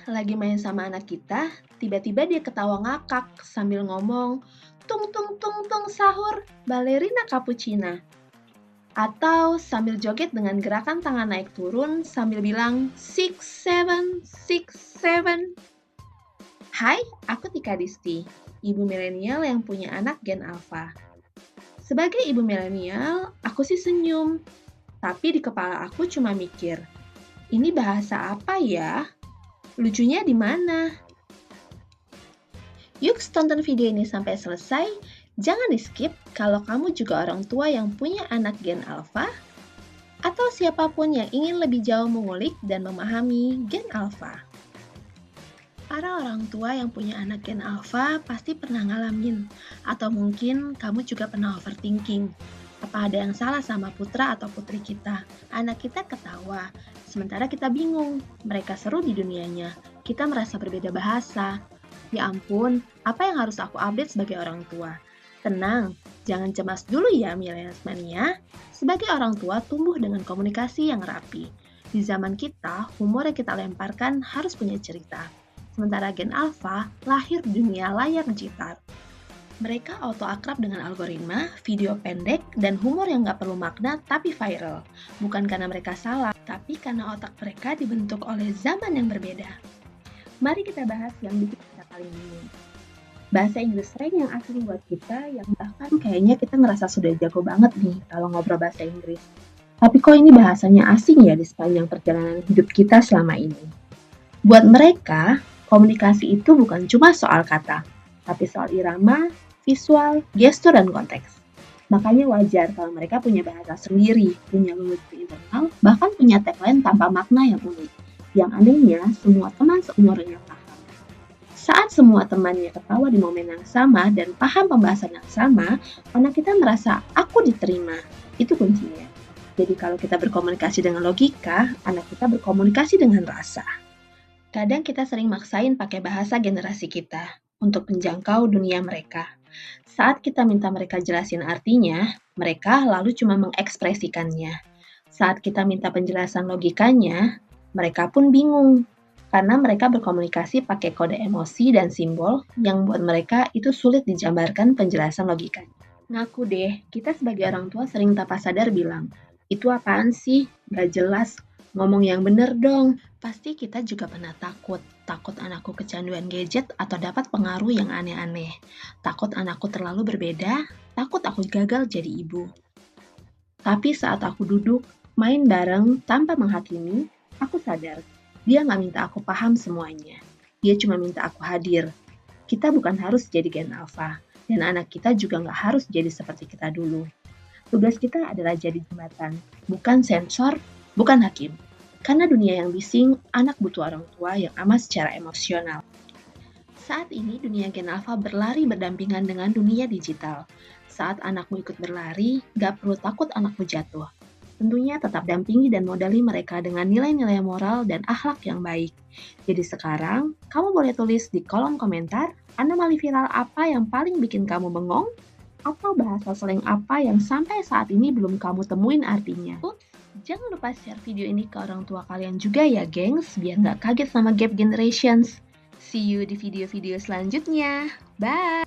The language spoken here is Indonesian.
lagi main sama anak kita, tiba-tiba dia ketawa ngakak sambil ngomong, tung tung tung tung sahur, balerina cappuccina. Atau sambil joget dengan gerakan tangan naik turun sambil bilang, 6, 7, 6, 7. Hai, aku Tika Disti, ibu milenial yang punya anak Gen Alpha. Sebagai ibu milenial, aku sih senyum. Tapi di kepala aku cuma mikir, ini bahasa apa ya? Lucunya di mana? Yuk tonton video ini sampai selesai. Jangan di-skip kalau kamu juga orang tua yang punya anak Gen Alpha atau siapapun yang ingin lebih jauh mengulik dan memahami Gen Alpha. Para orang tua yang punya anak Gen Alpha pasti pernah ngalamin, atau mungkin kamu juga pernah overthinking. Apa ada yang salah sama putra atau putri kita? Anak kita ketawa, sementara kita bingung. Mereka seru di dunianya, kita merasa berbeda bahasa. Ya ampun, apa yang harus aku update sebagai orang tua? Tenang, jangan cemas dulu ya Millennials Mania. Sebagai orang tua, tumbuh dengan komunikasi yang rapi. Di zaman kita, humor yang kita lemparkan harus punya cerita. Sementara Gen Alpha lahir di dunia layar digital. Mereka auto akrab dengan algoritma, video pendek, dan humor yang gak perlu makna tapi viral. Bukan karena mereka salah, tapi karena otak mereka dibentuk oleh zaman yang berbeda. Mari kita bahas yang bikin kita paling bingung. Bahasa Inggris slang yang asing buat kita, yang bahkan kayaknya kita ngerasa sudah jago banget nih kalau ngobrol bahasa Inggris. Tapi kok ini bahasanya asing ya di sepanjang perjalanan hidup kita selama ini? Buat mereka, komunikasi itu bukan cuma soal kata, tapi soal irama, visual, gestur, dan konteks. Makanya wajar kalau mereka punya bahasa sendiri, punya lulusan internal, bahkan punya tagline tanpa makna yang unik. Yang anehnya, semua teman seumurnya paham. Saat semua temannya ketawa di momen yang sama dan paham pembahasan yang sama, anak kita merasa, aku diterima. Itu kuncinya. Jadi kalau kita berkomunikasi dengan logika, anak kita berkomunikasi dengan rasa. Kadang kita sering maksain pakai bahasa generasi kita untuk menjangkau dunia mereka. Saat kita minta mereka jelasin artinya, mereka lalu cuma mengekspresikannya. Saat kita minta penjelasan logikanya, mereka pun bingung. Karena mereka berkomunikasi pakai kode emosi dan simbol yang buat mereka itu sulit digambarkan penjelasan logikanya. Ngaku deh, kita sebagai orang tua sering tanpa sadar bilang, itu apaan sih? Gak jelas. Ngomong yang bener dong. Pasti kita juga pernah takut anakku kecanduan gadget atau dapat pengaruh yang aneh-aneh. Takut anakku terlalu berbeda, takut aku gagal jadi ibu. Tapi saat aku duduk, main bareng tanpa menghakimi, aku sadar, dia gak minta aku paham semuanya. Dia cuma minta aku hadir. Kita bukan harus jadi Gen Alpha, dan anak kita juga gak harus jadi seperti kita dulu. Tugas kita adalah jadi jembatan, bukan sensor, bukan hakim. Karena dunia yang bising, anak butuh orang tua yang aman secara emosional. Saat ini dunia Gen Alpha berlari berdampingan dengan dunia digital. Saat anakmu ikut berlari, gak perlu takut anakmu jatuh. Tentunya tetap dampingi dan modali mereka dengan nilai-nilai moral dan akhlak yang baik. Jadi sekarang, kamu boleh tulis di kolom komentar, anomali viral apa yang paling bikin kamu bengong? Atau bahasa slang apa yang sampai saat ini belum kamu temuin artinya? Jangan lupa share video ini ke orang tua kalian juga ya gengs, biar nggak kaget sama gap generations. See you di video-video selanjutnya. Bye!